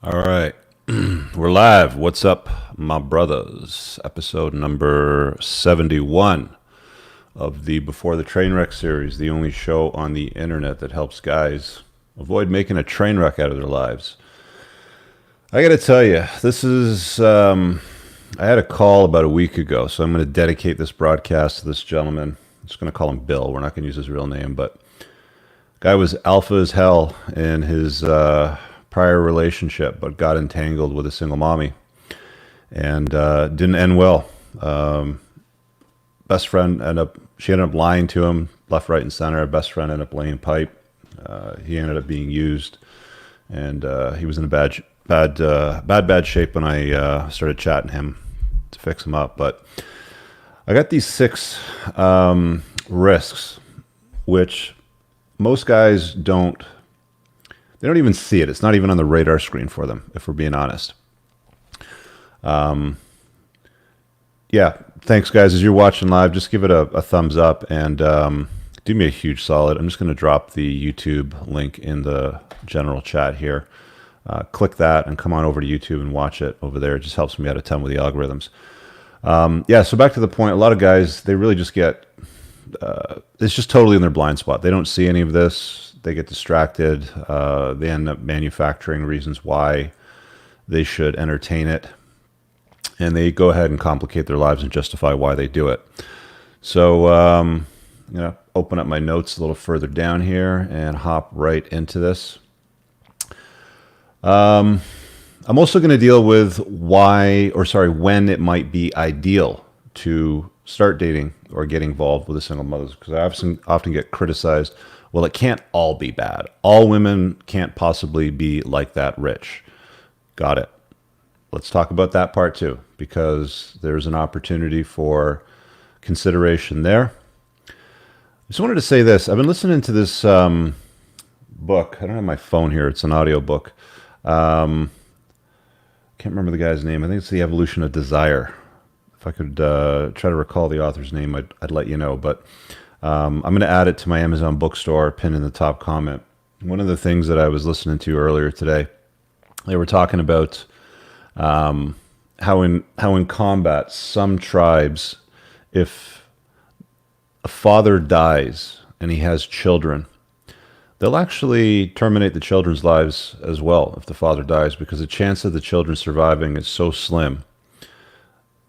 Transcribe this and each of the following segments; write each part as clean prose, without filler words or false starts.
All right. We're live. What's up, my brothers? Episode number 71 of the Before the Trainwreck series, the only show on the internet that helps guys avoid making a train wreck out of their lives. I got to tell you, I had a call about a week ago, so I'm going to dedicate this broadcast to this gentleman. I'm just going to call him Bill. We're not going to use his real name, but guy was alpha as hell in his prior relationship, but got entangled with a single mommy and didn't end well. Best friend she ended up lying to him left, right, and center. Best friend ended up laying pipe. He ended up being used, and he was in a bad shape when I started chatting him to fix him up. But I got these six risks, which most guys don't even see it. It's not even on the radar screen for them, if we're being honest. Yeah, thanks, guys. As you're watching live, just give it a thumbs up and do me a huge solid. I'm just going to drop the YouTube link in the general chat here. Click that and come on over to YouTube and watch it over there. It just helps me out a ton with the algorithms. Yeah, so back to the point. A lot of guys, they really just get... it's just totally in their blind spot. They don't see any of this. They get distracted. They end up manufacturing reasons why they should entertain it. And they go ahead and complicate their lives and justify why they do it. So, I'm going to open up my notes a little further down here and hop right into this. I'm also going to deal with when it might be ideal to start dating or get involved with a single mother, because I often get criticized. Well, it can't all be bad. All women can't possibly be like that rich. Got it. Let's talk about that part too, because there's an opportunity for consideration there. I just wanted to say this. I've been listening to this book. I don't have my phone here. It's an audio book. Can't remember the guy's name. I think it's The Evolution of Desire. If I could try to recall the author's name, I'd let you know. But I'm going to add it to my Amazon bookstore, pinned in the top comment. One of the things that I was listening to earlier today, they were talking about how in combat, some tribes, if a father dies and he has children, they'll actually terminate the children's lives as well if the father dies, because the chance of the children surviving is so slim.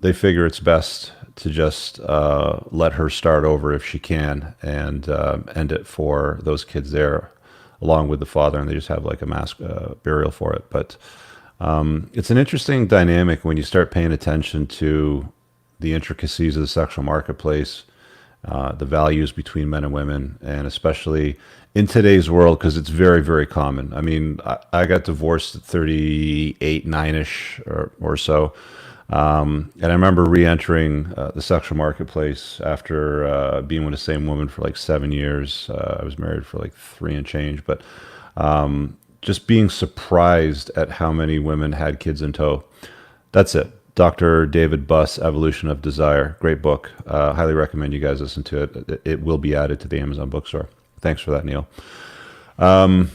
They figure it's best to just let her start over if she can, and end it for those kids there along with the father, and they just have like a mass burial for it. But it's an interesting dynamic when you start paying attention to the intricacies of the sexual marketplace, the values between men and women, and especially in today's world, because it's very, very common. I mean, I got divorced at 38, 9-ish or so. And I remember re-entering the sexual marketplace after being with the same woman for like 7 years. I was married for like 3 and change, but just being surprised at how many women had kids in tow. That's it. Dr. David Buss, Evolution of Desire. Great book. Highly recommend you guys listen to it. It will be added to the Amazon bookstore. Thanks for that, Neil. And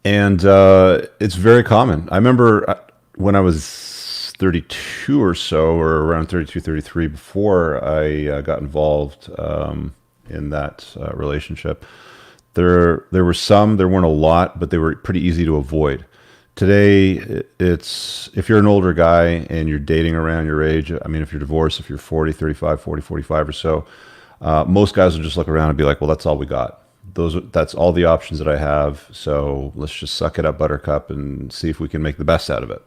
it's very common. I remember when I was 32 or so, or around 32, 33, before I got involved in that relationship. There were some, there weren't a lot, but they were pretty easy to avoid. Today, it's, if you're an older guy and you're dating around your age, I mean, if you're divorced, if you're 40, 35, 40, 45 or so, most guys will just look around and be like, well, that's all we got. That's all the options that I have. So let's just suck it up, buttercup, and see if we can make the best out of it.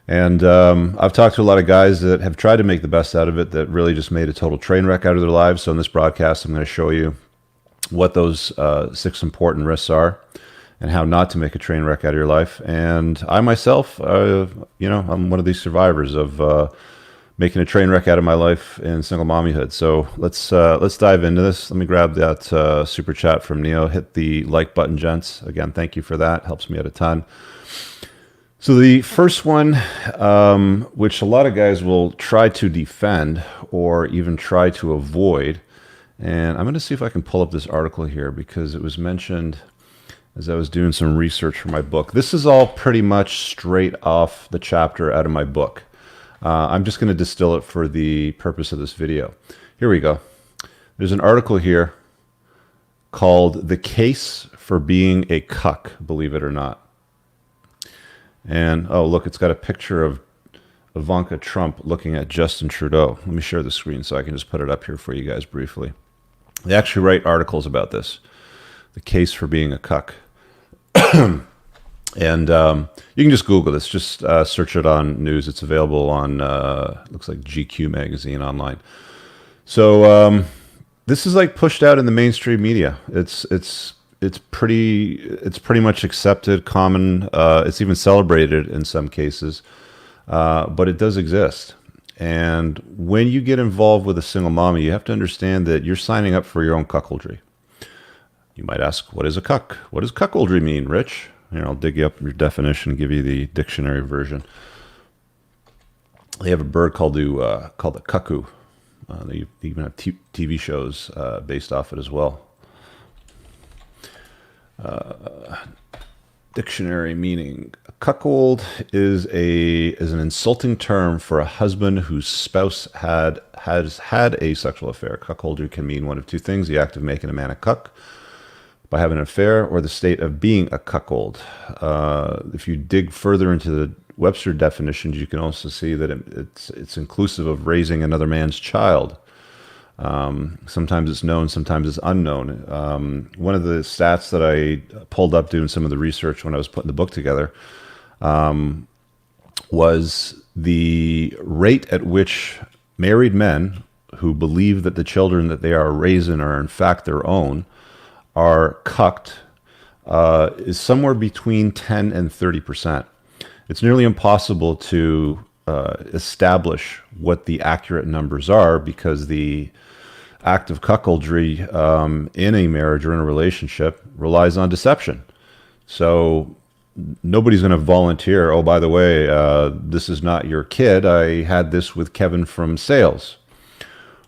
And I've talked to a lot of guys that have tried to make the best out of it that really just made a total train wreck out of their lives. So in this broadcast, I'm going to show you what those 6 important risks are and how not to make a train wreck out of your life. And I myself, I'm one of these survivors of making a train wreck out of my life in single mommyhood. So let's dive into this. Let me grab that super chat from Neo. Hit the like button, gents. Again, thank you for that. Helps me out a ton. So the first one, which a lot of guys will try to defend or even try to avoid, and I'm going to see if I can pull up this article here because it was mentioned as I was doing some research for my book. This is all pretty much straight off the chapter out of my book. I'm just going to distill it for the purpose of this video. Here we go. There's an article here called "The Case for Being a Cuck," believe it or not. And, oh, look, it's got a picture of Ivanka Trump looking at Justin Trudeau. Let me share the screen so I can just put it up here for you guys briefly. They actually write articles about this, the case for being a cuck. And you can just Google this. Just search it on news. It's available on, looks like GQ magazine online. So this is like pushed out in the mainstream media. It's pretty much accepted, common. It's even celebrated in some cases, but it does exist. And when you get involved with a single mommy, you have to understand that you're signing up for your own cuckoldry. You might ask, what is a cuck? What does cuckoldry mean, Rich? Here, I'll dig you up your definition and give you the dictionary version. They have a bird called the cuckoo. They even have TV shows based off it as well. Dictionary meaning: a cuckold is an insulting term for a husband whose spouse has had a sexual affair. Cuckoldry can mean one of two things: the act of making a man a cuck by having an affair, or the state of being a cuckold. If you dig further into the Webster definitions, you can also see that it's inclusive of raising another man's child. Sometimes it's known, sometimes it's unknown. One of the stats that I pulled up doing some of the research when I was putting the book together was the rate at which married men who believe that the children that they are raising are in fact their own are cucked is somewhere between 10 and 30%. It's nearly impossible to establish what the accurate numbers are, because the act of cuckoldry in a marriage or in a relationship relies on deception. So nobody's going to volunteer, oh, by the way, this is not your kid. I had this with Kevin from sales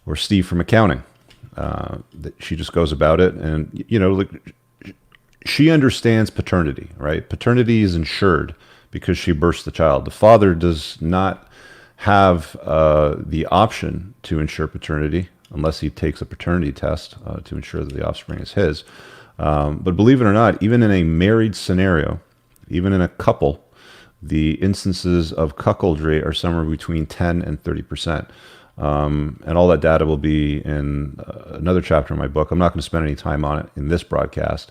or Steve from accounting. She just goes about it, and, you know, she understands paternity, right? Paternity is insured because she births the child. The father does not have the option to ensure paternity unless he takes a paternity test to ensure that the offspring is his. But believe it or not, even in a married scenario, even in a couple, the instances of cuckoldry are somewhere between 10 and 30%. And all that data will be in another chapter in my book. I'm not going to spend any time on it in this broadcast.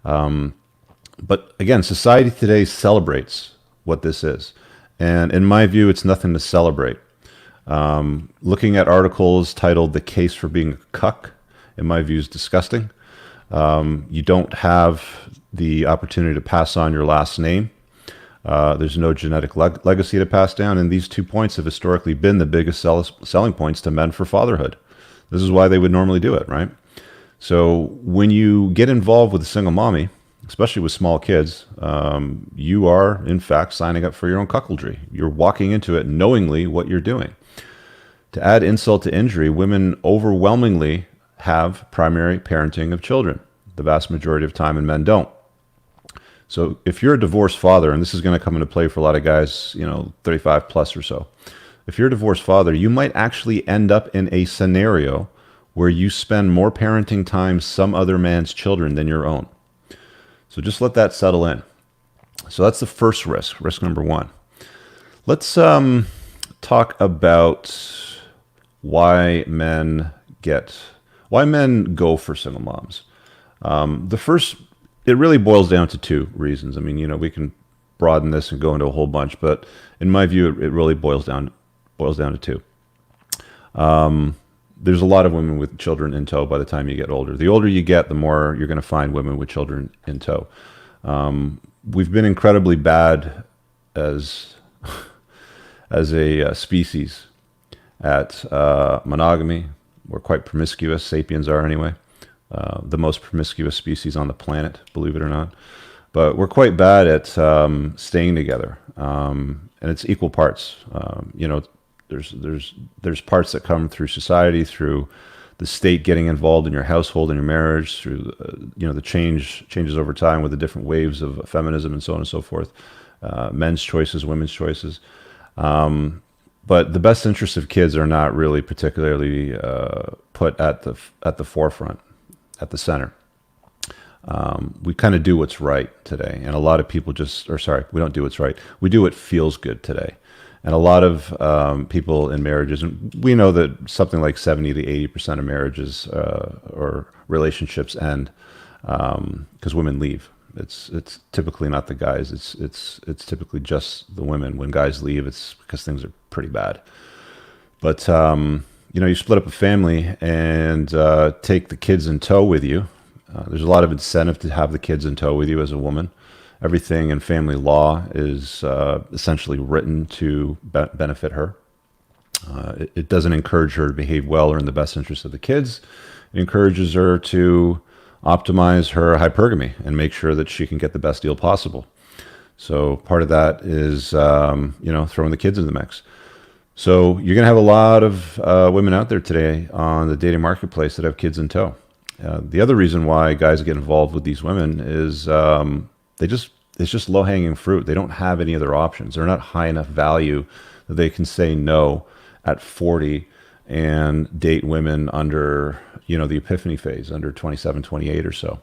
But again, society today celebrates what this is. And in my view, it's nothing to celebrate. Looking at articles titled "The Case for Being a Cuck," in my view, is disgusting. You don't have the opportunity to pass on your last name. There's no genetic legacy to pass down, and these 2 points have historically been the biggest selling points to men for fatherhood. This is why they would normally do it, right? So when you get involved with a single mommy, especially with small kids, you are, in fact, signing up for your own cuckoldry. You're walking into it knowingly what you're doing. To add insult to injury, women overwhelmingly have primary parenting of children the vast majority of time, and men don't. So if you're a divorced father, and this is going to come into play for a lot of guys, 35 plus or so. If you're a divorced father, you might actually end up in a scenario where you spend more parenting time some other man's children than your own. So just let that settle in. So that's the first risk number one. Let's talk about why men go for single moms. It really boils down to two reasons. I mean, we can broaden this and go into a whole bunch, but in my view, it really boils down to two. There's a lot of women with children in tow by the time you get older. The older you get, the more you're going to find women with children in tow. We've been incredibly bad as a species at monogamy. We're quite promiscuous. Sapiens are anyway. The most promiscuous species on the planet, believe it or not. But we're quite bad at staying together, and it's equal parts. There's parts that come through society, through the state getting involved in your household and your marriage through the changes over time with the different waves of feminism and so on and so forth, men's choices, women's choices. But the best interests of kids are not really particularly put at the forefront, at the center. We kind of do what's right today, and a lot of people we don't do what's right. We do what feels good today. And a lot of people in marriages, and we know that something like 70 to 80% of marriages or relationships end because women leave. It's typically not the guys. It's typically just the women. When guys leave, it's because things are pretty bad. But you split up a family and take the kids in tow with you. There's a lot of incentive to have the kids in tow with you as a woman. Everything in family law is essentially written to benefit her. It doesn't encourage her to behave well or in the best interest of the kids. It encourages her to optimize her hypergamy and make sure that she can get the best deal possible. So part of that is, throwing the kids into the mix. So you're going to have a lot of women out there today on the dating marketplace that have kids in tow. The other reason why guys get involved with these women is it's just low-hanging fruit. They don't have any other options. They're not high enough value that they can say no at 40 and date women under, the epiphany phase, under 27, 28 or so.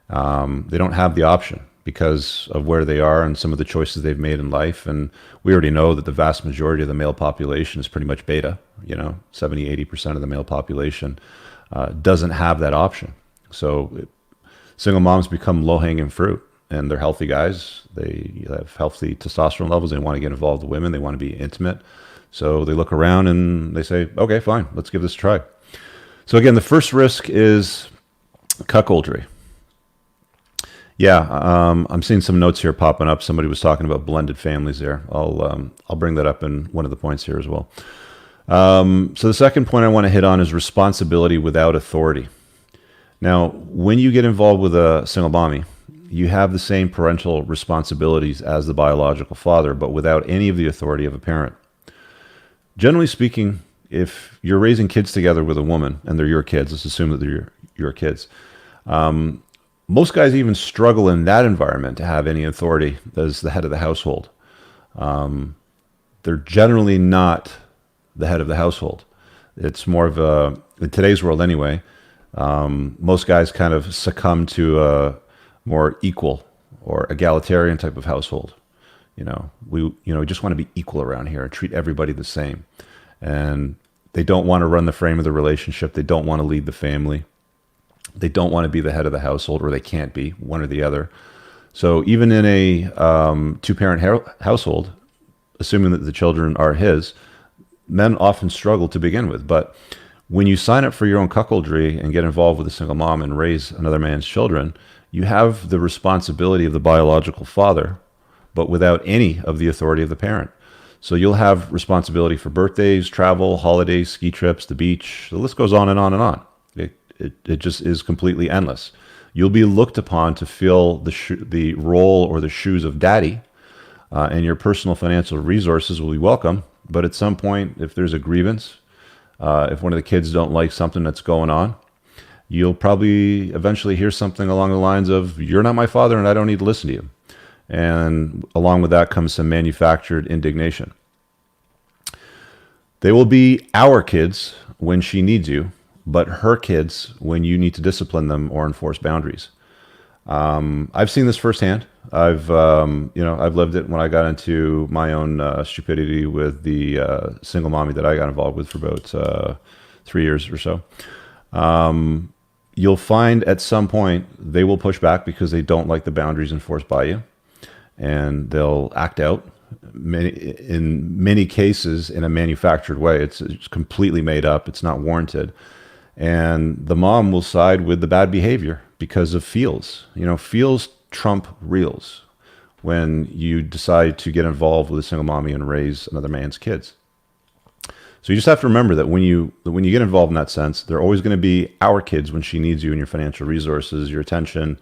They don't have the option because of where they are and some of the choices they've made in life. And we already know that the vast majority of the male population is pretty much beta, 70, 80% of the male population doesn't have that option. So single moms become low-hanging fruit. And they're healthy guys. They have healthy testosterone levels. They want to get involved with women. They want to be intimate. So they look around and they say, okay, fine, let's give this a try. So again, the first risk is cuckoldry. Yeah, I'm seeing some notes here popping up. Somebody was talking about blended families there. I'll bring that up in one of the points here as well. So the second point I want to hit on is responsibility without authority. Now, when you get involved with a single mommy, you have the same parental responsibilities as the biological father, but without any of the authority of a parent. Generally speaking, if you're raising kids together with a woman and they're your kids, let's assume that they're your kids. Most guys even struggle in that environment to have any authority as the head of the household. They're generally not the head of the household. It's more of a, in today's world anyway, most guys kind of succumb to a more equal or egalitarian type of household. We just want to be equal around here and treat everybody the same. And they don't want to run the frame of the relationship. They don't want to lead the family. They don't want to be the head of the household, or they can't be, one or the other. So even in a two-parent household, assuming that the children are his, men often struggle to begin with. But when you sign up for your own cuckoldry and get involved with a single mom and raise another man's children, you have the responsibility of the biological father, but without any of the authority of the parent. So you'll have responsibility for birthdays, travel, holidays, ski trips, the beach. The list goes on and on and on. It just is completely endless. You'll be looked upon to fill the role or the shoes of daddy, and your personal financial resources will be welcome. But at some point, if there's a grievance, if one of the kids don't like something that's going on, you'll probably eventually hear something along the lines of, "You're not my father and I don't need to listen to you." And along with that comes some manufactured indignation. They will be our kids when she needs you, but her kids when you need to discipline them or enforce boundaries. I've seen this firsthand. I've lived it when I got into my own stupidity with the single mommy that I got involved with for about 3 years or so. You'll find at some point they will push back because they don't like the boundaries enforced by you, and they'll act out. In many cases, in a manufactured way, it's completely made up. It's not warranted, and the mom will side with the bad behavior because of feels. Feels trump reels when you decide to get involved with a single mommy and raise another man's kids. So you just have to remember that when you get involved in that sense, they're always going to be our kids when she needs you and your financial resources, your attention.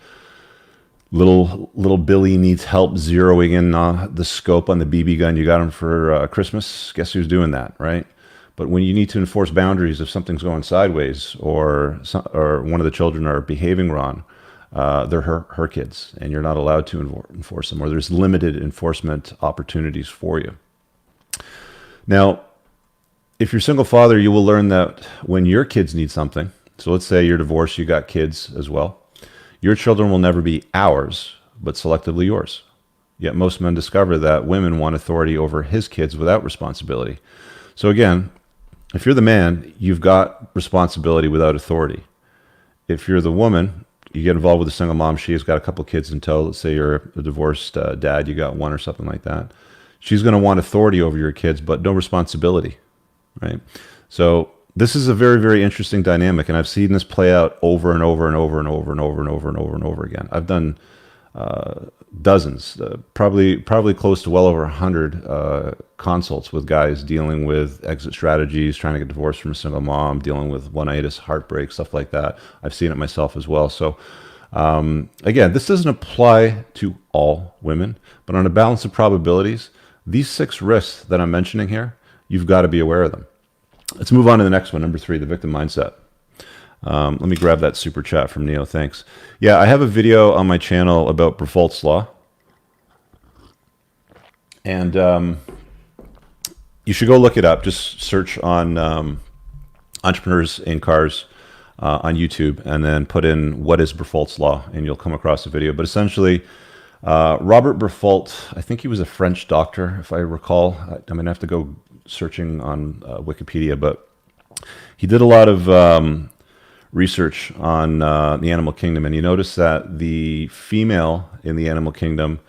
Little Billy needs help zeroing in the scope on the BB gun you got him for Christmas. Guess who's doing that, right? But when you need to enforce boundaries, if something's going sideways or one of the children are behaving wrong, they're her kids, and you're not allowed to enforce them, or there's limited enforcement opportunities for you. Now, if you're a single father, you will learn that when your kids need something, so let's say you're divorced, you got kids as well, your children will never be ours, but selectively yours. Yet most men discover that women want authority over his kids without responsibility. So again, if you're the man, you've got responsibility without authority. If you're the woman, you get involved with a single mom, she has got a couple kids in tow. Let's say you're a divorced dad, you got one or something like that. She's going to want authority over your kids, but no responsibility, right? So this is a very, very interesting dynamic, and I've seen this play out over and over and over and over and over and over and over and over again. I've done dozens, probably close to well over 100 consults with guys dealing with exit strategies, trying to get divorced from a single mom, dealing with one-itis, heartbreak, stuff like that. I've seen it myself as well. So again, this doesn't apply to all women, but on a balance of probabilities, these 6 risks that I'm mentioning here, you've got to be aware of them. Let's move on to the next one, number 3, the victim mindset. Let me grab that super chat from Neo. Thanks. Yeah, I have a video on my channel about Bruffault's law, and you should go look it up. Just search on entrepreneurs in cars on YouTube, and then put in what is Bruffault's law, and you'll come across a video. But essentially, Robert Bruffault, I think he was a French doctor, if I recall. I'm gonna have to go searching on Wikipedia, but he did a lot of research on the animal kingdom, and you notice that the female in the animal kingdom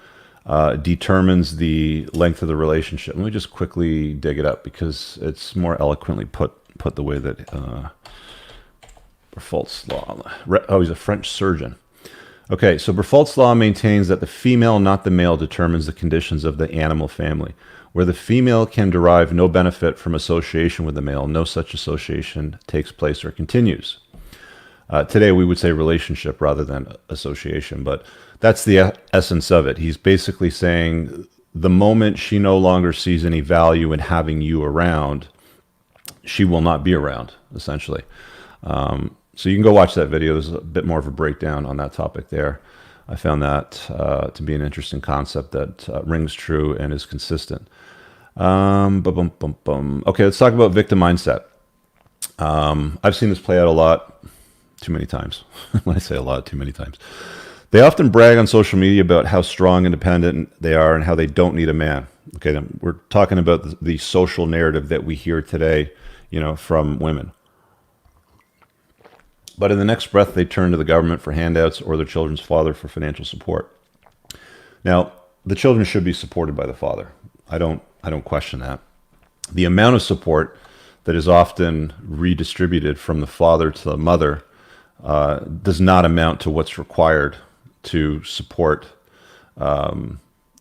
determines the length of the relationship. Let me just quickly dig it up because it's more eloquently put the way that Bruffault's law. Oh, he's a French surgeon. Okay, so Bruffault's law maintains that the female, not the male, determines the conditions of the animal family. Where the female can derive no benefit from association with the male, no such association takes place or continues. Today we would say relationship rather than association, but that's the essence of it. He's basically saying the moment she no longer sees any value in having you around, she will not be around, essentially. So you can go watch that video. There's a bit more of a breakdown on that topic there. I found that to be an interesting concept that rings true and is consistent. Okay, let's talk about victim mindset. I've seen this play out a lot. Too many times. When I say a lot, too many times. They often brag on social media about how strong and independent they are and how they don't need a man. Okay, we're talking about the social narrative that we hear today, from women. But in the next breath, they turn to the government for handouts or their children's father for financial support. Now, the children should be supported by the father. I don't question that. The amount of support that is often redistributed from the father to the mother does not amount to what's required to support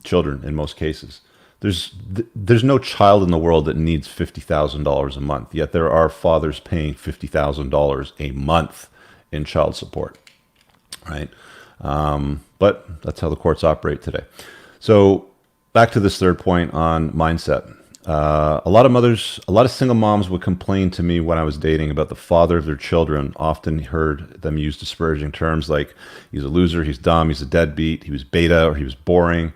children in most cases. There's no child in the world that needs $50,000 a month, yet there are fathers paying $50,000 a month in child support, right? But that's how the courts operate today. So back to this third point on mindset. A lot of single moms would complain to me when I was dating about the father of their children. Often heard them use disparaging terms like he's a loser, he's dumb, he's a deadbeat, he was beta, or he was boring.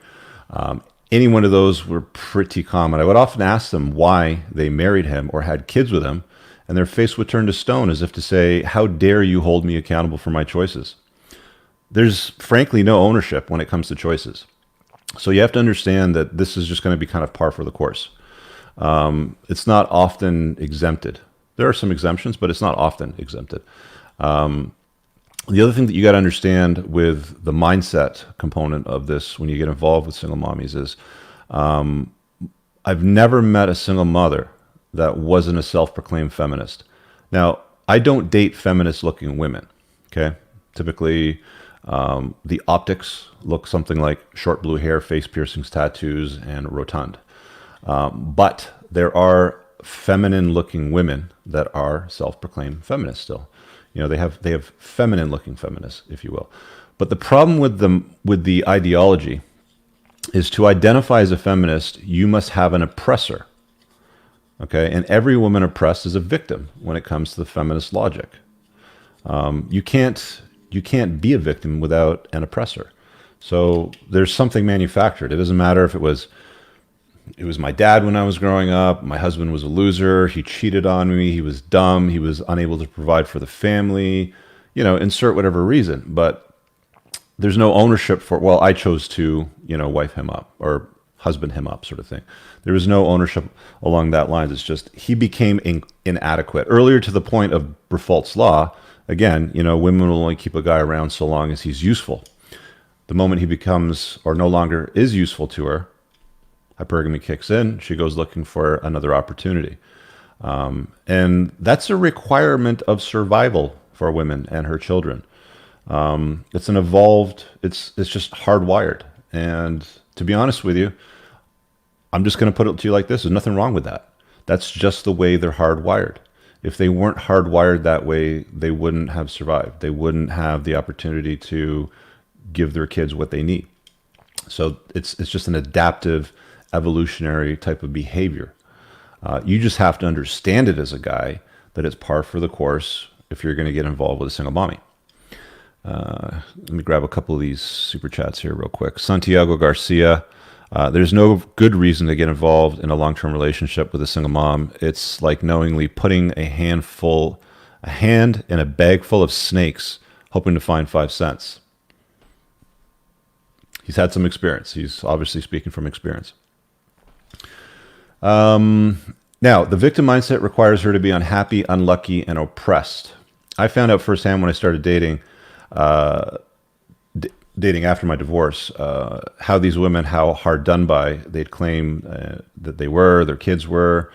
Any one of those were pretty common. I would often ask them why they married him or had kids with him, and their face would turn to stone as if to say, how dare you hold me accountable for my choices? There's frankly no ownership when it comes to choices. So you have to understand that this is just going to be kind of par for the course. It's not often exempted. There are some exemptions, but it's not often exempted. The other thing that you got to understand with the mindset component of this when you get involved with single mommies is I've never met a single mother that wasn't a self-proclaimed feminist. Now, I don't date feminist-looking women, okay? Typically, the optics look something like short blue hair, face piercings, tattoos, and rotund. But there are feminine-looking women that are self-proclaimed feminists still. They have feminine-looking feminists, if you will. But the problem with the ideology is to identify as a feminist, you must have an oppressor. Okay, and every woman oppressed is a victim when it comes to the feminist logic. You can't be a victim without an oppressor. So there's something manufactured. It doesn't matter if it was my dad when I was growing up. My husband was a loser. He cheated on me. He was dumb. He was unable to provide for the family. Insert whatever reason. But there's no ownership for, well, I chose to, wife him up or husband him up, sort of thing. There was no ownership along that lines. It's just he became inadequate. Earlier to the point of Briffault's law, again, women will only keep a guy around so long as he's useful. The moment he becomes or no longer is useful to her, hypergamy kicks in. She goes looking for another opportunity. And that's a requirement of survival for women and her children. It's an evolved, it's just hardwired. And to be honest with you, I'm just going to put it to you like this. There's nothing wrong with that. That's just the way they're hardwired. If they weren't hardwired that way, they wouldn't have survived. They wouldn't have the opportunity to give their kids what they need. So it's just an adaptive, evolutionary type of behavior. You just have to understand it as a guy that it's par for the course if you're going to get involved with a single mommy. Let me grab a couple of these super chats here real quick. Santiago Garcia, there's no good reason to get involved in a long-term relationship with a single mom. It's like knowingly putting a hand in a bag full of snakes, hoping to find 5 cents. He's had some experience. He's obviously speaking from experience. Now, the victim mindset requires her to be unhappy, unlucky, and oppressed. I found out firsthand when I started dating after my divorce, how these women, how hard done by they'd claim that they were, their kids were.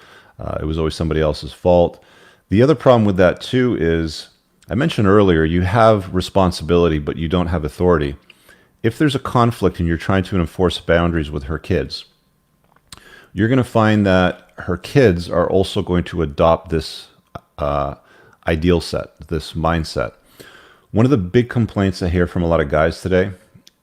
It was always somebody else's fault. The other problem with that too is, I mentioned earlier, you have responsibility, but you don't have authority. If there's a conflict and you're trying to enforce boundaries with her kids, you're going to find that her kids are also going to adopt this ideal set, this mindset. One of the big complaints I hear from a lot of guys today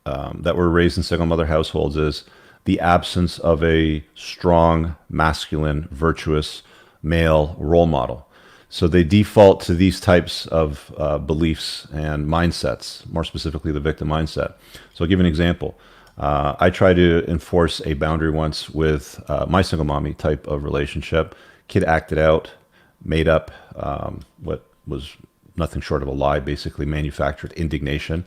that were raised in single mother households is the absence of a strong, masculine, virtuous male role model. So they default to these types of beliefs and mindsets, more specifically the victim mindset. So I'll give you an example. I tried to enforce a boundary once with my single mommy type of relationship. Kid acted out, made up what was nothing short of a lie, basically manufactured indignation,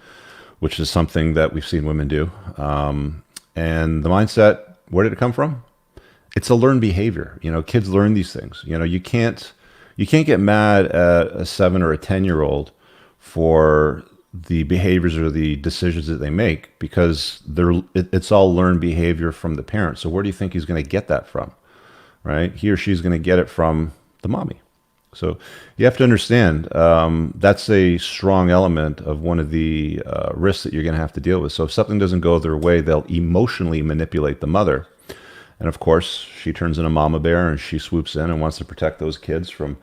which is something that we've seen women do. And the mindset, where did it come from? It's a learned behavior. Kids learn these things. You can't get mad at a 7 or a 10-year-old for the behaviors or the decisions that they make, because it's all learned behavior from the parents. So where do you think he's going to get that from, right? He or she's going to get it from the mommy. So you have to understand that's a strong element of one of the risks that you're going to have to deal with. So if something doesn't go their way, they'll emotionally manipulate the mother. And of course, she turns into mama bear and she swoops in and wants to protect those kids from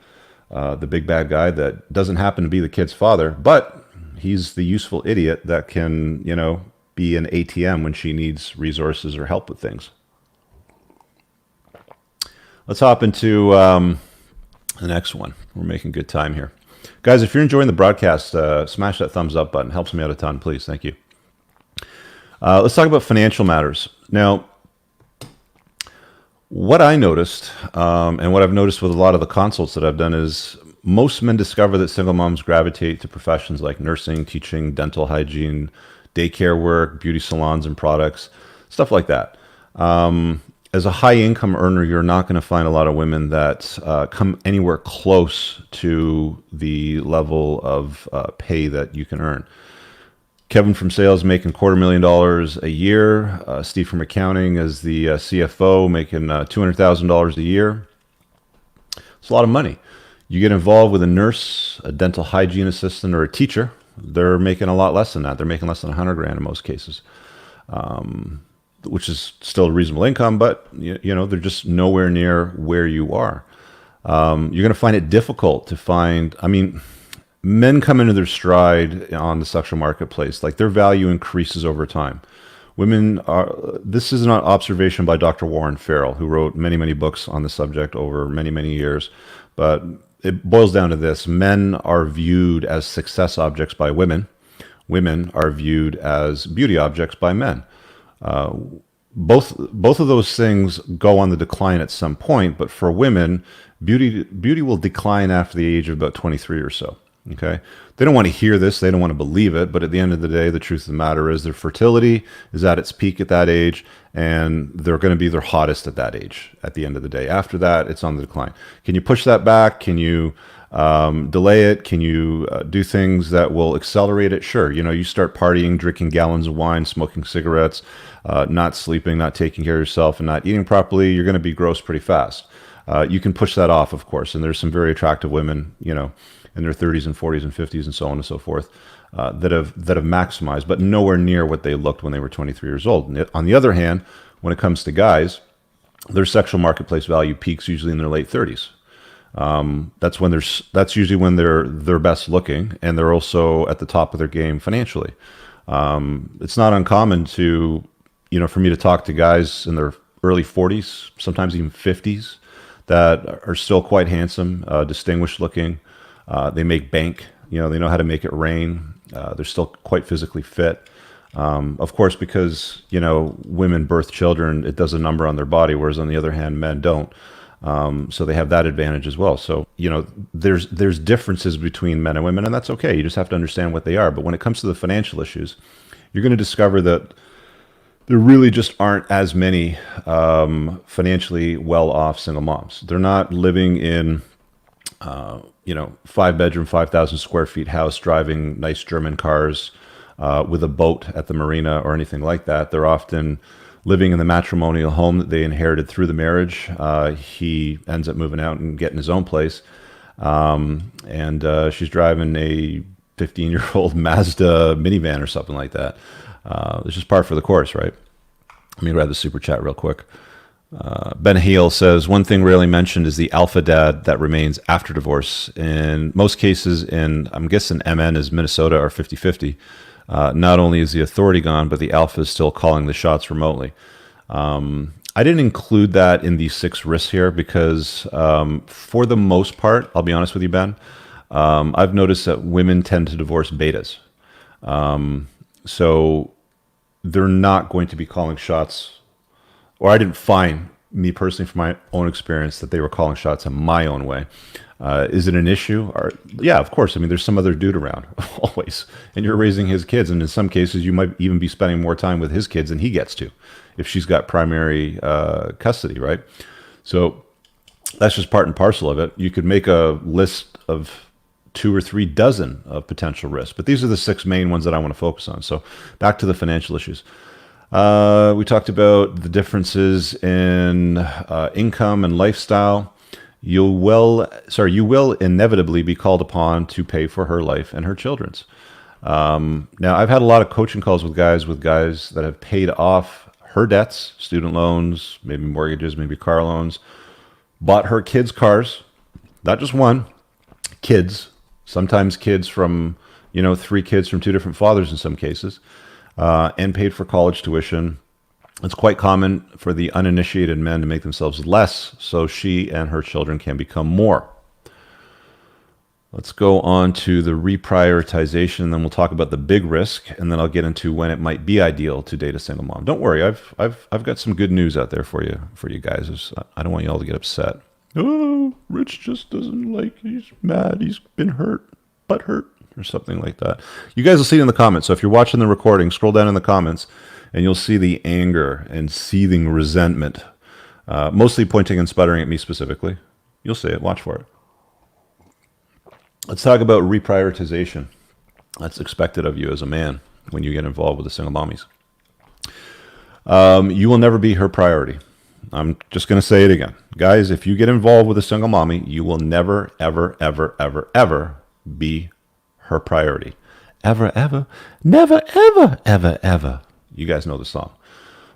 the big bad guy that doesn't happen to be the kid's father, but he's the useful idiot that can, be an ATM when she needs resources or help with things. Let's hop into the next one. We're making good time here. Guys, if you're enjoying the broadcast, smash that thumbs up button. Helps me out a ton, please. Thank you. Let's talk about financial matters. Now, what I noticed, and what I've noticed with a lot of the consults that I've done, is most men discover that single moms gravitate to professions like nursing, teaching, dental hygiene, daycare work, beauty salons and products, stuff like that. As a high income earner, you're not going to find a lot of women that come anywhere close to the level of pay that you can earn. Kevin from sales making $250,000 a year. Steve from accounting as the CFO making $200,000 a year. It's a lot of money. You get involved with a nurse, a dental hygiene assistant, or a teacher, they're making a lot less than that. They're making less than $100,000 in most cases, which is still a reasonable income, but they're just nowhere near where you are. You're going to find it difficult to find, men come into their stride on the sexual marketplace. Like, their value increases over time. Women are, this is an observation by Dr. Warren Farrell, who wrote many, many books on the subject over many, many years. But it boils down to this: men are viewed as success objects by women. Women are viewed as beauty objects by men. Both of those things go on the decline at some point, but for women, beauty will decline after the age of about 23 or so. Okay, they don't want to hear this, they don't want to believe it, but at the end of the day, the truth of the matter is their fertility is at its peak at that age, and they're going to be their hottest at that age at the end of the day. After that, it's on the decline. Can you push that back? Can you delay it? Can you do things that will accelerate it? Sure. You start partying, drinking gallons of wine, smoking cigarettes, not sleeping, not taking care of yourself, and not eating properly, you're going to be gross pretty fast. You can push that off, of course, and there's some very attractive women, in their 30s and 40s and 50s and so on and so forth, that have maximized, but nowhere near what they looked when they were 23 years old. And on the other hand, when it comes to guys, their sexual marketplace value peaks usually in their late 30s. That's usually when they're best looking, and they're also at the top of their game financially. It's not uncommon to, for me to talk to guys in their early 40s, sometimes even 50s, that are still quite handsome, distinguished looking. They make bank, they know how to make it rain. They're still quite physically fit. Of course, because, women birth children, it does a number on their body, whereas on the other hand, men don't. So they have that advantage as well. So, there's differences between men and women, and that's okay. You just have to understand what they are. But when it comes to the financial issues, you're going to discover that there really just aren't as many financially well-off single moms. They're not living in 5-bedroom, 5,000 square feet house, driving nice German cars, with a boat at the marina or anything like that. They're often living in the matrimonial home that they inherited through the marriage. He ends up moving out and getting his own place. And she's driving a 15-year-old Mazda minivan or something like that. It's just par for the course, right? Let me grab the super chat real quick. Ben Hale says, one thing rarely mentioned is the alpha dad that remains after divorce. In most cases, I'm guessing MN is Minnesota or 50-50. Not only is the authority gone, but the alpha is still calling the shots remotely. I didn't include that in the 6 risks here because for the most part, I'll be honest with you, Ben, I've noticed that women tend to divorce betas. So they're not going to be calling shots, or I didn't find, me personally, from my own experience, that they were calling shots in my own way. Is it an issue? Yeah, of course. I mean, there's some other dude around, always. And you're raising his kids. And in some cases, you might even be spending more time with his kids than he gets to, if she's got primary custody, right? So that's just part and parcel of it. You could make a list of 2 or 3 dozen of potential risks. But these are the 6 main ones that I want to focus on. So back to the financial issues. We talked about the differences in income and lifestyle. You will inevitably be called upon to pay for her life and her children's. Now, I've had a lot of coaching calls with guys that have paid off her debts, student loans, maybe mortgages, maybe car loans, bought her kids' cars, not just one, kids, sometimes kids from, 3 kids from 2 different fathers in some cases, and paid for college tuition. It's quite common for the uninitiated men to make themselves less so she and her children can become more. Let's go on to the reprioritization, and then we'll talk about the big risk, and then I'll get into when it might be ideal to date a single mom. Don't worry, I've got some good news out there for you guys. I don't want you all to get upset. Oh, Rich just doesn't like, he's mad, he's been hurt, butt hurt, or something like that. You guys will see it in the comments. So if you're watching the recording, scroll down in the comments, and you'll see the anger and seething resentment, mostly pointing and sputtering at me specifically. You'll see it. Watch for it. Let's talk about reprioritization. That's expected of you as a man when you get involved with the single mommies. You will never be her priority. I'm just going to say it again. Guys, if you get involved with a single mommy, you will never, ever, ever, ever, ever be her priority. Ever, ever, never, ever, ever, ever. You guys know the song.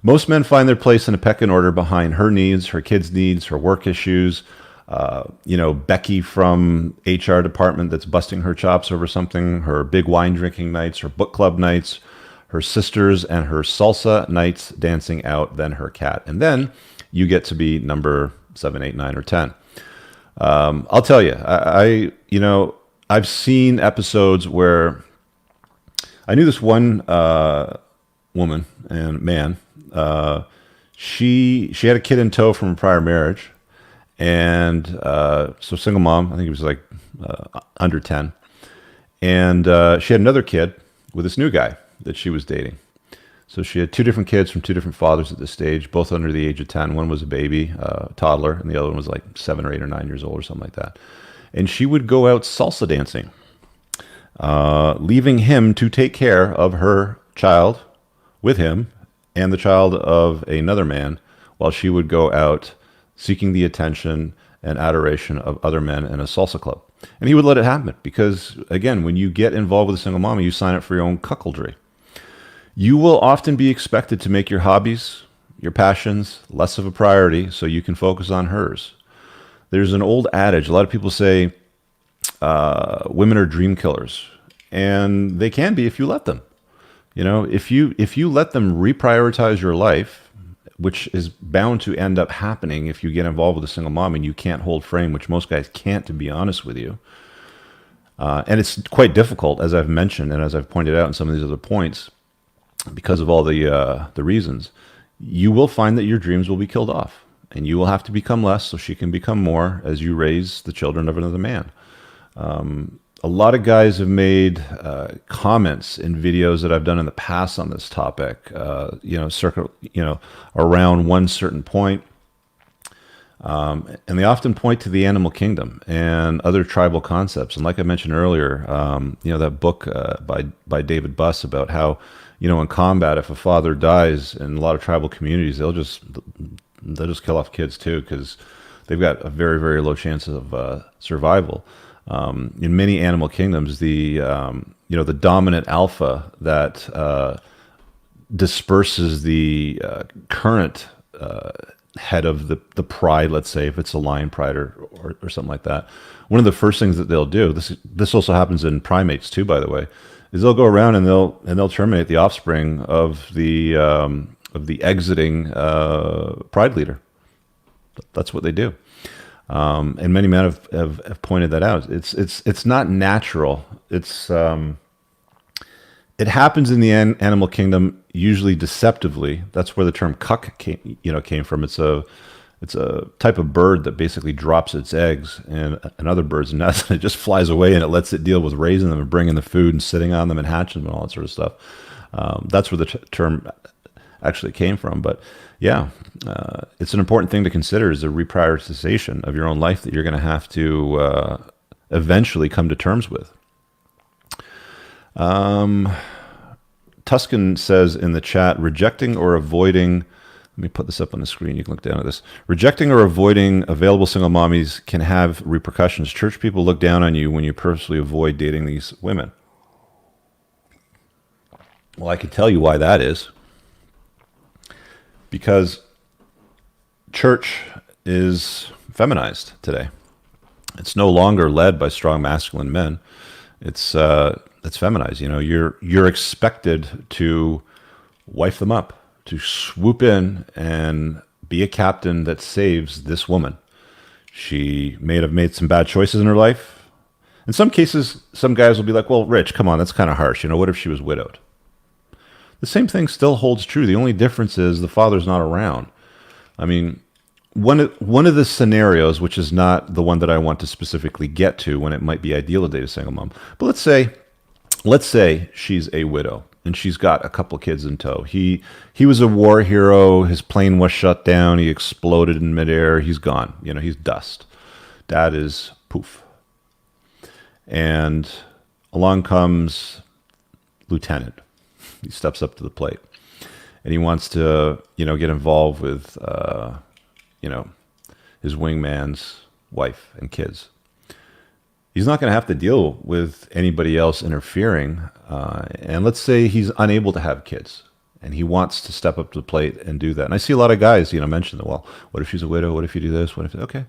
Most men find their place in a pecking order behind her needs, her kids' needs, her work issues. Becky from HR department that's busting her chops over something, her big wine drinking nights, her book club nights, her sisters and her salsa nights dancing out, then her cat. And then you get to be number 7, 8, 9, or 10. I'll tell you, I've seen episodes where I knew this one woman and man. She had a kid in tow from a prior marriage, and so single mom. I think he was like under 10, and she had another kid with this new guy that she was dating. So she had two different kids from two different fathers at this stage, both under the age of 10. One was a baby, toddler, and the other one was like 7 or 8 or 9 years old or something like that. And she would go out salsa dancing, leaving him to take care of her child with him and the child of another man, while she would go out seeking the attention and adoration of other men in a salsa club. And he would let it happen because, again, when you get involved with a single mom, you sign up for your own cuckoldry. You will often be expected to make your hobbies, your passions, less of a priority so you can focus on hers. There's an old adage, a lot of people say women are dream killers, and they can be if you let them. If you let them reprioritize your life, which is bound to end up happening if you get involved with a single mom and you can't hold frame, which most guys can't, to be honest with you. And it's quite difficult, as I've mentioned and as I've pointed out in some of these other points, because of all the reasons. You will find that your dreams will be killed off, and you will have to become less so she can become more as you raise the children of another man. A lot of guys have made comments in videos that I've done in the past on this topic, around one certain point. And they often point to the animal kingdom and other tribal concepts. And like I mentioned earlier, that book by David Buss about how, in combat, if a father dies in a lot of tribal communities, they'll just kill off kids too, because they've got a very, very low chance of survival. In many animal kingdoms, the dominant alpha that disperses the current head of the pride, let's say, if it's a lion pride or something like that, one of the first things that they'll do, this also happens in primates too, by the way, is they'll go around and they'll terminate the offspring of the exiting pride leader. That's what they do. And many men have pointed that out. It's not natural. It happens in the animal kingdom, usually deceptively. That's where the term cuck came from. It's a type of bird that basically drops its eggs in another bird's nest, and it just flies away, and it lets it deal with raising them and bringing the food and sitting on them and hatching them and all that sort of stuff. That's where the term actually came from. But yeah, it's an important thing to consider, is the reprioritization of your own life that you're going to have to eventually come to terms with. Tuscan says in the chat, rejecting or avoiding, let me put this up on the screen, you can look down at this. Rejecting or avoiding available single mommies can have repercussions. Church people look down on you when you purposely avoid dating these women. Well, I can tell you why that is. Because church is feminized today. It's no longer led by strong masculine men. It's feminized. You're expected to wife them up, to swoop in and be a captain that saves this woman. She may have made some bad choices in her life. In some cases, some guys will be like, well, Rich, come on, that's kind of harsh. What if she was widowed? The same thing still holds true. The only difference is the father's not around. I mean, one of the scenarios, which is not the one that I want to specifically get to when it might be ideal to date a single mom, but let's say she's a widow and she's got a couple kids in tow. He was a war hero. His plane was shut down. He exploded in midair. He's gone. He's dust. Dad is poof. And along comes Lieutenant. He steps up to the plate, and he wants to, get involved with, his wingman's wife and kids. He's not going to have to deal with anybody else interfering. And let's say he's unable to have kids, and he wants to step up to the plate and do that. And I see a lot of guys, mention that, well, what if she's a widow? What if you do this? Okay.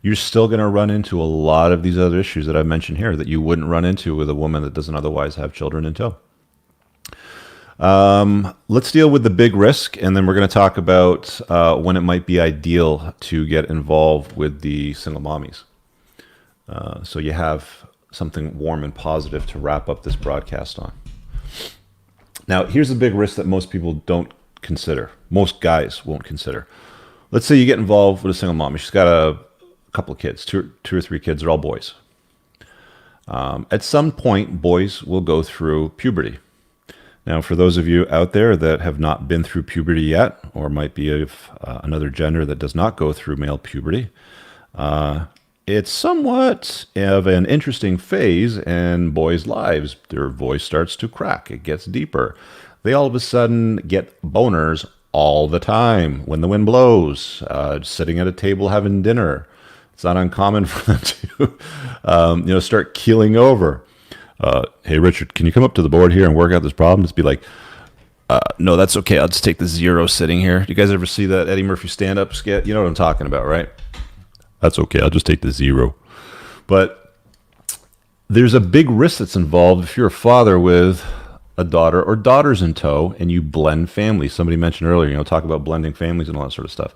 You're still going to run into a lot of these other issues that I've mentioned here that you wouldn't run into with a woman that doesn't otherwise have children in tow. Let's deal with the big risk, and then we're going to talk about when it might be ideal to get involved with the single mommies. So you have something warm and positive to wrap up this broadcast on. Now, here's the big risk that most people don't consider. Most guys won't consider. Let's say you get involved with a single mom. She's got a couple of kids, two or three kids. They're all boys. At some point, boys will go through puberty. Now, for those of you out there that have not been through puberty yet, or might be of another gender that does not go through male puberty, it's somewhat of an interesting phase in boys' lives. Their voice starts to crack. It gets deeper. They all of a sudden get boners all the time when the wind blows, sitting at a table having dinner. It's not uncommon for them to start keeling over. Hey, Richard, can you come up to the board here and work out this problem? Just be like, no, that's okay. I'll just take the zero sitting here. You guys ever see that Eddie Murphy stand-up skit? You know what I'm talking about, right? That's okay. I'll just take the zero. But there's a big risk that's involved if you're a father with a daughter or daughters in tow and you blend families. Somebody mentioned earlier, talk about blending families and all that sort of stuff.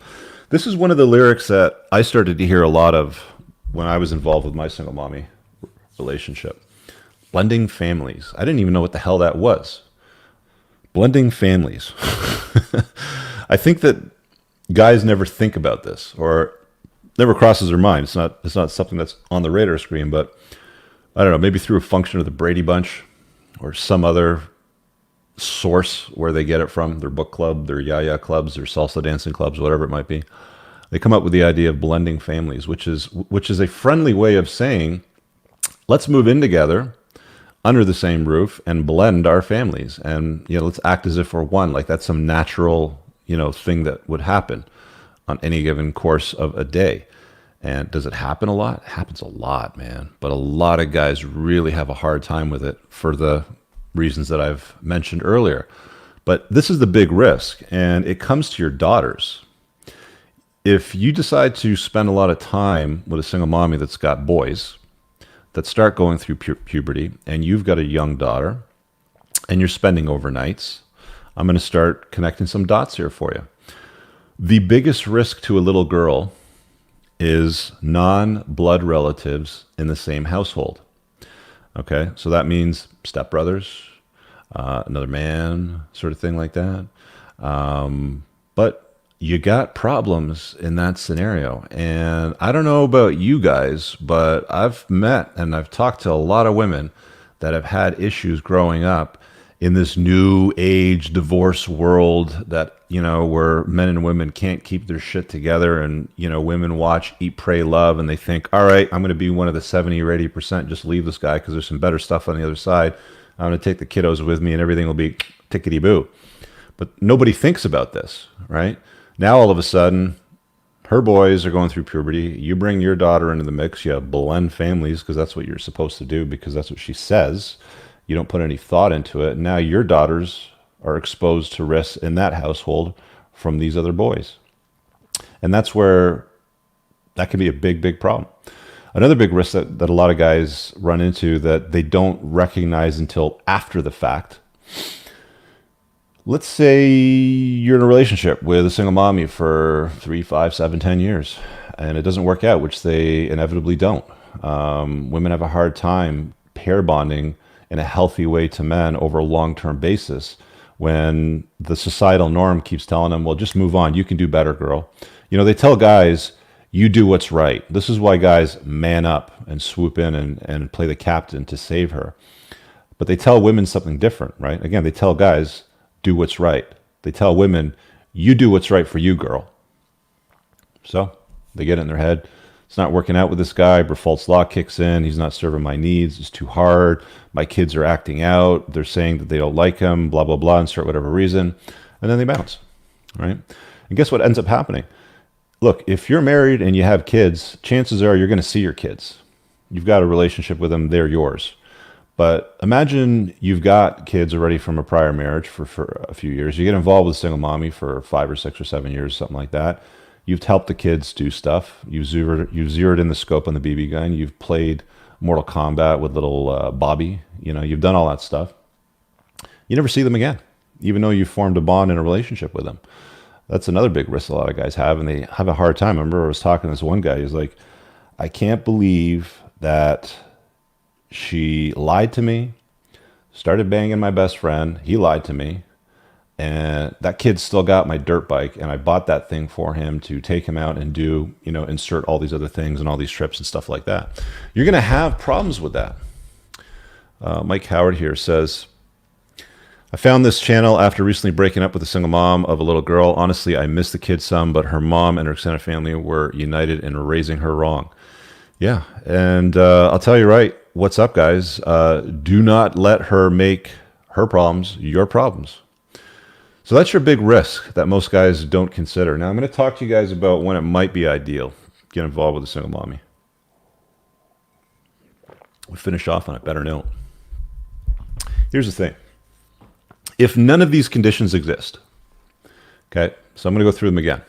This is one of the lyrics that I started to hear a lot of when I was involved with my single mommy relationship. Blending families. I didn't even know what the hell that was. Blending families. I think that guys never think about this, or never crosses their mind. It's not something that's on the radar screen, but I don't know, maybe through a function of the Brady Bunch or some other source where they get it from, their book club, their yaya clubs, their salsa dancing clubs, whatever it might be. They come up with the idea of blending families, which is a friendly way of saying, let's move in together under the same roof and blend our families. And, let's act as if we're one. Like that's some natural, thing that would happen on any given course of a day. And does it happen a lot? It happens a lot, man. But a lot of guys really have a hard time with it for the reasons that I've mentioned earlier. But this is the big risk, and it comes to your daughters. If you decide to spend a lot of time with a single mommy that's got boys that start going through puberty, and you've got a young daughter, and you're spending overnights, I'm going to start connecting some dots here for you. The biggest risk to a little girl is non-blood relatives in the same household. Okay, so that means stepbrothers, another man, sort of thing like that. But you got problems in that scenario. And I don't know about you guys, but I've met and I've talked to a lot of women that have had issues growing up in this new age divorce world that, where men and women can't keep their shit together, and, women watch Eat, Pray, Love, and they think, all right, I'm going to be one of the 70 or 80%, just leave this guy because there's some better stuff on the other side. I'm going to take the kiddos with me and everything will be tickety-boo. But nobody thinks about this, right? Now, all of a sudden, her boys are going through puberty. You bring your daughter into the mix. You blend families because that's what you're supposed to do, because that's what she says. You don't put any thought into it. Now your daughters are exposed to risks in that household from these other boys. And that's where that can be a big, big problem. Another big risk that a lot of guys run into that they don't recognize until after the fact. Let's say you're in a relationship with a single mommy for 3, 5, 7, 10 years, and it doesn't work out, which they inevitably don't. Women have a hard time pair bonding in a healthy way to men over a long-term basis when the societal norm keeps telling them, well, just move on. You can do better, girl. They tell guys, you do what's right. This is why guys man up and swoop in and play the captain to save her. But they tell women something different, right? Again, they tell guys, do what's right. They tell women, you do what's right for you, girl. So they get it in their head. It's not working out with this guy. Brefalt's law kicks in. He's not serving my needs. It's too hard. My kids are acting out. They're saying that they don't like him, blah, blah, blah, and start whatever reason. And then they bounce, right? And guess what ends up happening? Look, if you're married and you have kids, chances are you're going to see your kids. You've got a relationship with them. They're yours. But imagine you've got kids already from a prior marriage for a few years. You get involved with a single mommy for 5 or 6 or 7 years, something like that. You've helped the kids do stuff. You've zeroed in the scope on the BB gun. You've played Mortal Kombat with little Bobby. You've done all that stuff. You never see them again. even though you formed a bond in a relationship with them. That's another big risk a lot of guys have, and they have a hard time. I remember I was talking to this one guy. He's like, I can't believe that she lied to me, started banging my best friend. He lied to me. And that kid still got my dirt bike, and I bought that thing for him to take him out and do, insert all these other things and all these trips and stuff like that. You're going to have problems with that. Mike Howard here says, I found this channel after recently breaking up with a single mom of a little girl. Honestly, I miss the kid some, but her mom and her extended family were united in raising her wrong. Yeah, and I'll tell you right, what's up, guys? Do not let her make her problems your problems. So that's your big risk that most guys don't consider. Now I'm going to talk to you guys about when it might be ideal to get involved with a single mommy. We finish off on a better note. Here's the thing. If none of these conditions exist, okay, so I'm going to go through them again.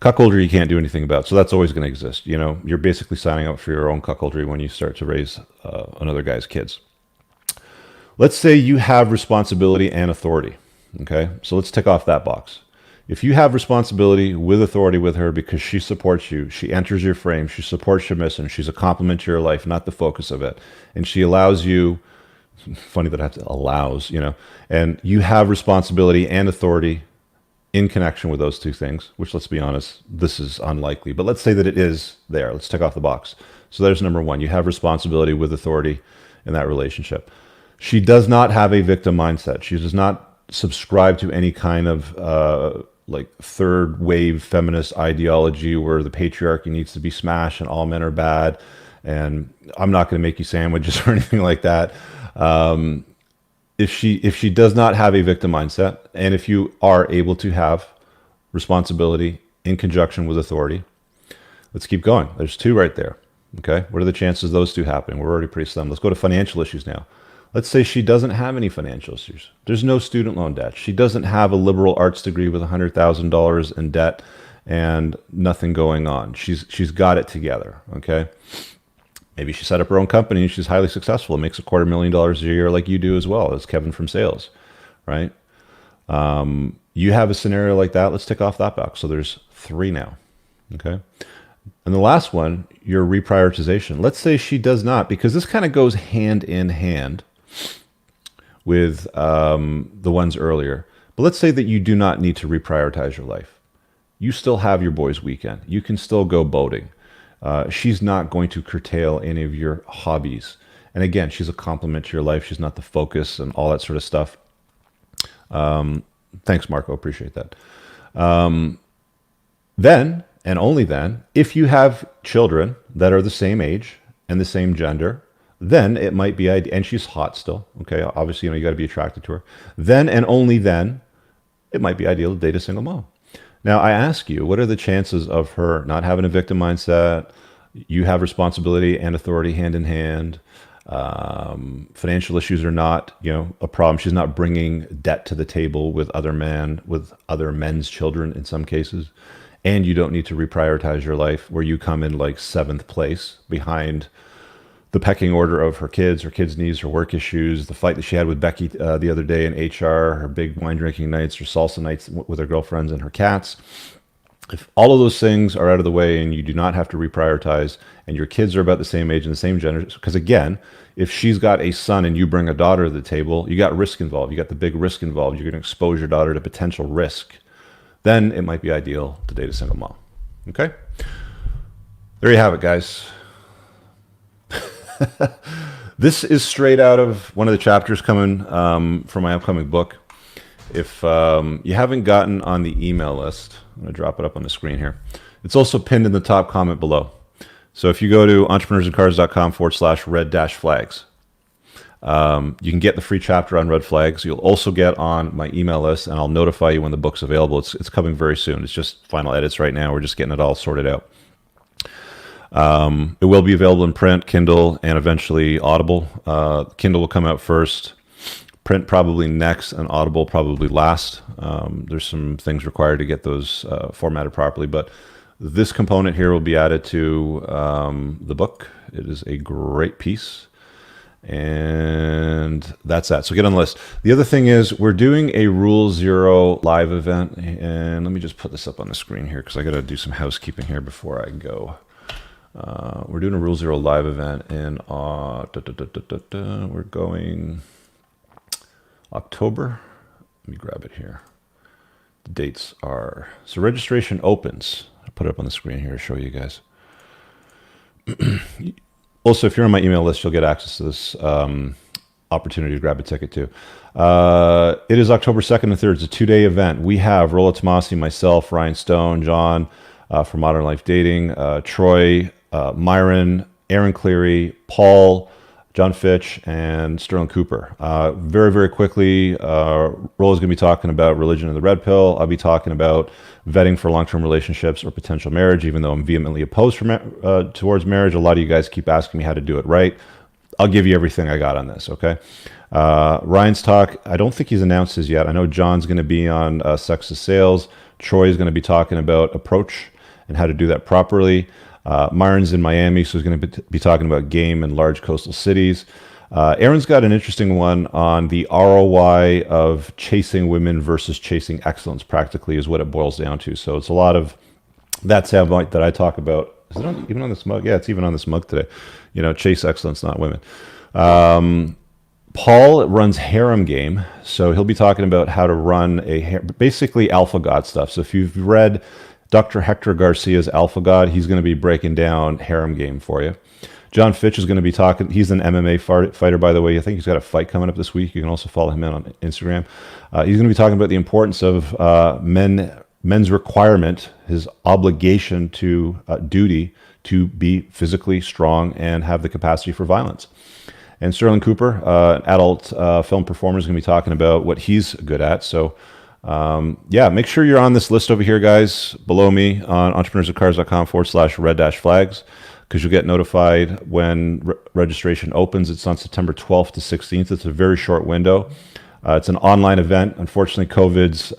Cuckoldry you can't do anything about, so that's always going to exist. You're basically signing up for your own cuckoldry when you start to raise another guy's kids. Let's say you have responsibility and authority. Okay, so let's tick off that box. If you have responsibility with authority with her because she supports you, she enters your frame, she supports your mission, she's a complement to your life, not the focus of it, and she allows you, funny that I have to allows, and you have responsibility and authority in connection with those two things, which, let's be honest, this is unlikely, but let's say that it is there. Let's tick off the box. So there's number one. You have responsibility with authority in that relationship. She does not have a victim mindset. She does not subscribe to any kind of like third wave feminist ideology where the patriarchy needs to be smashed and all men are bad and I'm not going to make you sandwiches or anything like that. If she does not have a victim mindset, and if you are able to have responsibility in conjunction with authority, let's keep going. There's two right there. Okay, what are the chances of those two happening? We're already pretty slim. Let's go to financial issues now. Let's say she doesn't have any financial issues. There's no student loan debt. She doesn't have a liberal arts degree with $100,000 in debt and nothing going on. She's got it together, okay? Maybe she set up her own company and she's highly successful and makes $250,000 a year like you do as well as Kevin from sales, right? You have a scenario like that. Let's tick off that box. So there's three now, okay? And the last one, your reprioritization. Let's say she does not, because this kind of goes hand in hand with the ones earlier. But let's say that you do not need to reprioritize your life. You still have your boys' weekend. You can still go boating. She's not going to curtail any of your hobbies. And again, she's a complement to your life. She's not the focus and all that sort of stuff. Thanks, Marco. Appreciate that. Then, and only then, if you have children that are the same age and the same gender, then it might be ideal, and she's hot still, okay? Obviously, you got to be attracted to her. Then and only then, it might be ideal to date a single mom. Now, I ask you, what are the chances of her not having a victim mindset? You have responsibility and authority hand in hand. Financial issues are not, a problem. She's not bringing debt to the table with other men's children in some cases. And you don't need to reprioritize your life where you come in like 7th place behind the pecking order of her kids' needs, her work issues, the fight that she had with Becky the other day in HR, her big wine drinking nights, her salsa nights with her girlfriends and her cats. If all of those things are out of the way and you do not have to reprioritize and your kids are about the same age and the same gender, because again, if she's got a son and you bring a daughter to the table, you got risk involved. You got the big risk involved. You're going to expose your daughter to potential risk. Then it might be ideal to date a single mom. Okay? There you have it, guys. This is straight out of one of the chapters coming from my upcoming book. If you haven't gotten on the email list, I'm going to drop it up on the screen here. It's also pinned in the top comment below. So if you go to entrepreneursandcars.com/red-flags, you can get the free chapter on red flags. You'll also get on my email list, and I'll notify you when the book's available. It's coming very soon. It's just final edits right now. We're just getting it all sorted out. It will be available in print, Kindle, and eventually Audible. Kindle will come out first, print probably next, and Audible probably last. There's some things required to get those formatted properly, but this component here will be added to the book. It is a great piece. And that's that. So get on the list. The other thing is we're doing a Rule Zero live event. And let me just put this up on the screen here because I got to do some housekeeping here before I go. We're doing a Rule Zero live event in we're going October. Let me grab it here. The dates are, so registration opens. I'll put it up on the screen here to show you guys. Also, if you're on my email list, you'll get access to this opportunity to grab a ticket too. It is October 2nd and 3rd. It's a 2-day event. We have Rolla Tomasi, myself, Ryan Stone, John from Modern Life Dating, Troy, Myron, Aaron Cleary, Paul, John Fitch, and Sterling Cooper. Very, very quickly, Rolla's going to be talking about religion and the red pill. I'll be talking about vetting for long-term relationships or potential marriage, even though I'm vehemently opposed towards marriage. A lot of you guys keep asking me how to do it right. I'll give you everything I got on this, okay? Ryan's talk, I don't think he's announced his yet. I know John's going to be on sex to sales. Troy's going to be talking about approach and how to do that properly. Myron's in Miami, so he's going to be talking about game in large coastal cities. Aaron's got an interesting one on the ROI of chasing women versus chasing excellence, practically, is what it boils down to. So it's a lot of that soundbite that I talk about. Is it even on this mug? Yeah, it's even on this mug today. You know, chase excellence, not women. Paul runs Harem Game, so he'll be talking about how to run basically Alpha God stuff. So if you've read Dr. Hector Garcia's Alpha God, he's going to be breaking down Harem Game for you. John Fitch is going to be talking. He's an MMA fighter, by the way. I think he's got a fight coming up this week. You can also follow him in on Instagram. He's going to be talking about the importance of men's requirement, his obligation to duty to be physically strong and have the capacity for violence. And Sterling Cooper, adult film performer, is going to be talking about what he's good at. So yeah, make sure you're on this list over here, guys, below me on entrepreneursofcars.com/red-flags, because you'll get notified when registration opens. It's on September 12th to 16th. It's a very short window. It's an online event. Unfortunately, COVID's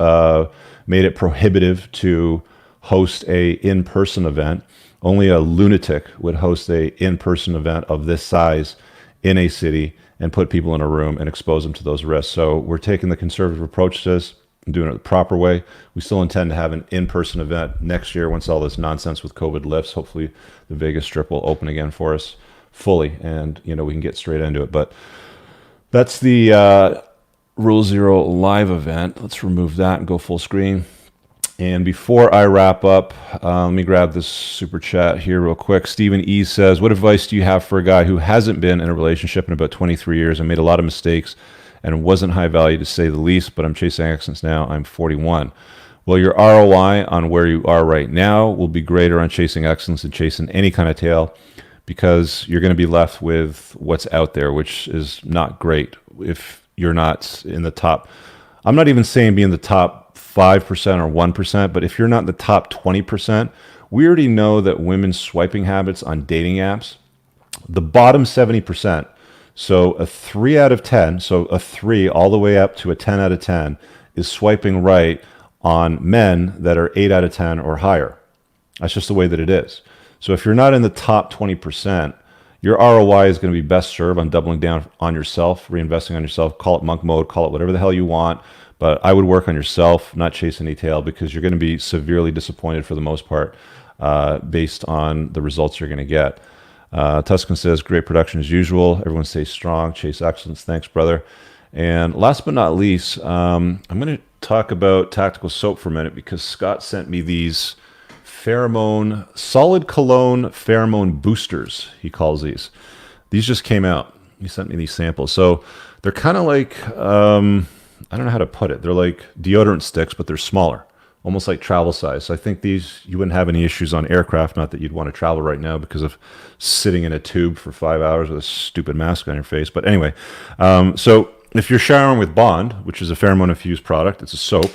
made it prohibitive to host a in-person event. Only a lunatic would host a in-person event of this size in a city and put people in a room and expose them to those risks. So we're taking the conservative approach to this and doing it the proper way. We still intend to have an in-person event next year once all this nonsense with COVID lifts. Hopefully the Vegas Strip will open again for us fully, and we can get straight into it. But that's the Rule Zero live event. Let's remove that and go full screen. And before I wrap up, let me grab this super chat here real quick. Stephen E says, what advice do you have for a guy who hasn't been in a relationship in about 23 years and made a lot of mistakes and wasn't high value to say the least, but I'm chasing excellence now? I'm 41. Well, your ROI on where you are right now will be greater on chasing excellence than chasing any kind of tail, because you're going to be left with what's out there, which is not great if you're not in the top. I'm not even saying be in the top 5% or 1%, but if you're not in the top 20%, we already know that women's swiping habits on dating apps, the bottom 70%, so a 3 out of 10, so a 3 all the way up to a 10 out of 10 is swiping right on men that are 8 out of 10 or higher. That's just the way that it is. So if you're not in the top 20%, your ROI is going to be best served on doubling down on yourself, reinvesting on yourself. Call it monk mode, call it whatever the hell you want. But I would work on yourself, not chase any tail, because you're going to be severely disappointed for the most part based on the results you're going to get. Tuscan says, great production as usual. Everyone stay strong, chase excellence. Thanks, brother. And last but not least, I'm going to talk about tactical soap for a minute, because Scott sent me these solid cologne pheromone boosters, he calls these. These just came out. He sent me these samples. So they're kind of like, I don't know how to put it. They're like deodorant sticks, but they're smaller, almost like travel size. So I think these, you wouldn't have any issues on aircraft, not that you'd want to travel right now because of sitting in a tube for 5 hours with a stupid mask on your face. But anyway, so if you're showering with Bond, which is a pheromone-infused product, it's a soap.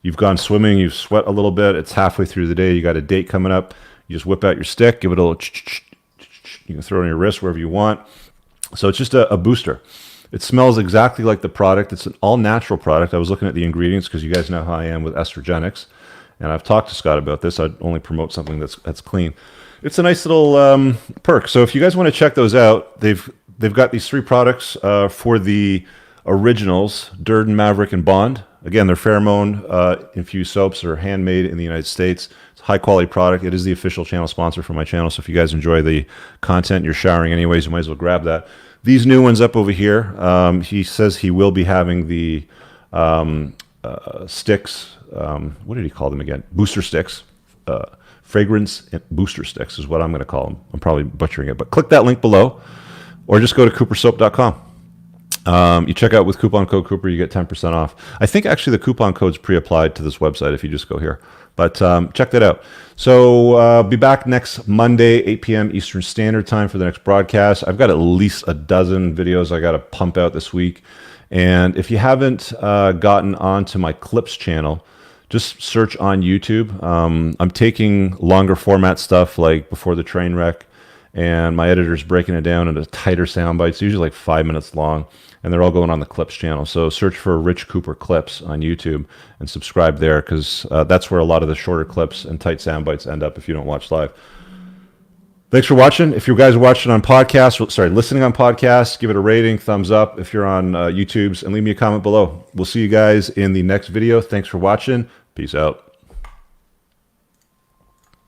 You've gone swimming, you've sweat a little bit, it's halfway through the day, you got a date coming up, you just whip out your stick, give it a little you can throw it on your wrist wherever you want. So it's just a booster. It smells exactly like the product. It's an all-natural product. I was looking at the ingredients because you guys know how I am with estrogenics, and I've talked to Scott about this. I'd only promote something that's clean. It's a nice little perk. So if you guys want to check those out, they've they've got these 3 products for the originals, Durden, Maverick, and Bond. Again, they're pheromone infused soaps. They're handmade in the United States. It's a high quality product. It is the official channel sponsor for my channel. So if you guys enjoy the content, you're showering anyways, you might as well grab that. These new ones up over here, he says he will be having the sticks. What did he call them again? Booster sticks. Fragrance booster sticks is what I'm going to call them. I'm probably butchering it, but click that link below or just go to coopersoap.com. You check out with coupon code Cooper, you get 10% off. I think actually the coupon code's pre-applied to this website if you just go here. But check that out. So be back next Monday, 8 p.m. Eastern Standard Time for the next broadcast. I've got at least a dozen videos I got to pump out this week. And if you haven't gotten onto my Clips channel, just search on YouTube. I'm taking longer format stuff like Before the Train Wreck, and my editor's breaking it down into tighter sound bites, usually like 5 minutes long, and they're all going on the Clips channel. So search for Rich Cooper Clips on YouTube and subscribe there, because that's where a lot of the shorter clips and tight sound bites end up if you don't watch live. Thanks for watching. If you guys are watching on podcasts, listening on podcasts, give it a rating, thumbs up. If you're on YouTube's, and leave me a comment below. We'll see you guys in the next video. Thanks for watching. Peace out.